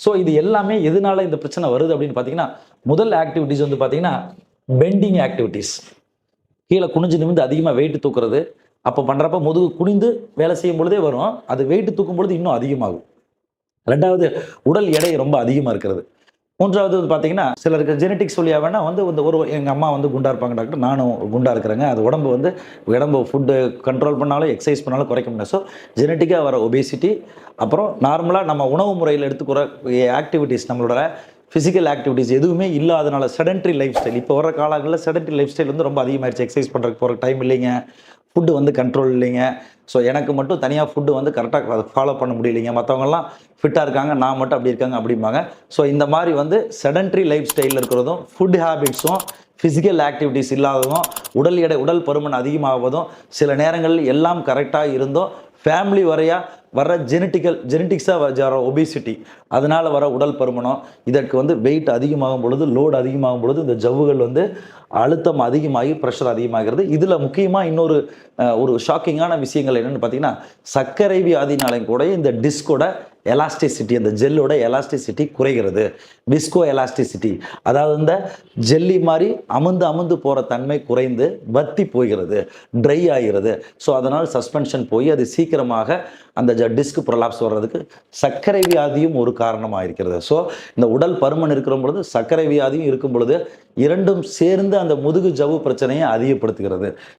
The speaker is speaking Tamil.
ஸோ இது எல்லாமே எதனால இந்த பிரச்சனை வருது அப்படின்னு பார்த்தீங்கன்னா, முதல் ஆக்டிவிட்டீஸ் வந்து பார்த்தீங்கன்னா, பெண்டிங் ஆக்டிவிட்டீஸ். கீழ குனிஞ்சு நிமிந்து அதிகமா வெயிட் தூக்குறது. அப்ப பண்றப்ப முதுகு குனிந்து வேலை செய்யும் பொழுதே வரும். அது வெயிட் தூக்கும் பொழுது இன்னும் அதிகமாகும். 2வது உடல் எடை ரொம்ப அதிகமா இருக்கிறது. 3வது வந்து பார்த்தீங்கன்னா, சிலருக்கு ஜெனடிக்ஸ் வழியா வேணா வந்து இந்த ஒரு எங்க அம்மா வந்து குண்டா இருப்பாங்க டாக்டர். நானும் குண்டா இருக்கிறேங்க. அது உடம்பு ஃபுட் கண்ட்ரோல் பண்ணாலும், எக்சர்சைஸ் பண்ணாலும் குறைக்க முடியாது. ஸோ ஜெனடிக்கா வர ஒபேசிட்டி, அப்புறம் நார்மலா நம்ம உணவு முறையில எடுத்துக்கிற ஆக்டிவிட்டீஸ் நம்மளோட பிசிக்கல் ஆக்டிவிட்டீஸ் எதுவுமே இல்லாதனால செடென்டரி லைஃப் ஸ்டைல். இப்போ வர காலங்களில் செடென்டரி லைஃப் ஸ்டைல் வந்து ரொம்ப அதிகமாயிருச்சு. எக்சர்சைஸ் பண்ணுறதுக்கு போகிற டைம் இல்லைங்க. ஃபுட்டு வந்து கண்ட்ரோல் இல்லைங்க. ஸோ எனக்கு மட்டும் தனியாக ஃபுட்டு வந்து கரெக்டாக ஃபாலோ பண்ண முடியலைங்க. மற்றவங்கலாம் ஃபிட்டாக இருக்காங்க, நான் மட்டும் அப்படி இருக்காங்க அப்படிம்பாங்க. ஸோ இந்த மாதிரி வந்து செடென்ட்ரி லைஃப் ஸ்டைலில் இருக்கிறதும், ஃபுட் ஹேபிட்ஸும், ஃபிசிக்கல் ஆக்டிவிட்டீஸ் இல்லாததும், உடல் பருமன் அதிகமாவதும், சில நேரங்களில் எல்லாம் கரெக்டாக இருந்தும் ஃபேமிலி வரையா வர ஜெனட்டிக்ஸாக வர ஒபிசிட்டி, அதனால் வர உடல் பருமனம், இதற்கு வந்து வெயிட் அதிகமாகும் பொழுது, லோடு அதிகமாகும் பொழுது இந்த ஜவ்வுகள் வந்து அழுத்தம் அதிகமாகி ப்ரெஷர் அதிகமாகிறது. இதில் முக்கியமாக இன்னொரு ஒரு ஷாக்கிங்கான விஷயங்கள் என்னென்னு பார்த்தீங்கன்னா, சர்க்கரை வியாதினாலையும் கூட இந்த டிஸ்கோட எலாஸ்டிசிட்டி, அந்த ஜெல்லோட எலாஸ்டிசிட்டி குறைகிறது. விஸ்கோ எலாஸ்டிசிட்டி, அதாவது இந்த ஜெல்லி மாதிரி அமுந்து போகிற தன்மை குறைந்து வத்தி போகிறது, ட்ரை ஆகிறது. ஸோ அதனால் சஸ்பென்ஷன் போய் அது சீக்கிரமாக அந்த டிஸ்க் ப்ரொலாப்ஸ் வர்றதுக்கு சர்க்கரை வியாதியும் ஒரு காரணமாக இருக்கிறது. ஸோ இந்த உடல் பருமன் இருக்கிற பொழுது, சர்க்கரை வியாதியும் இருக்கும் பொழுது, இரண்டும் சேர்ந்து அந்த முதுகு ஜவ்வு பிரச்சனையை அதிகப்படுத்துகிறது.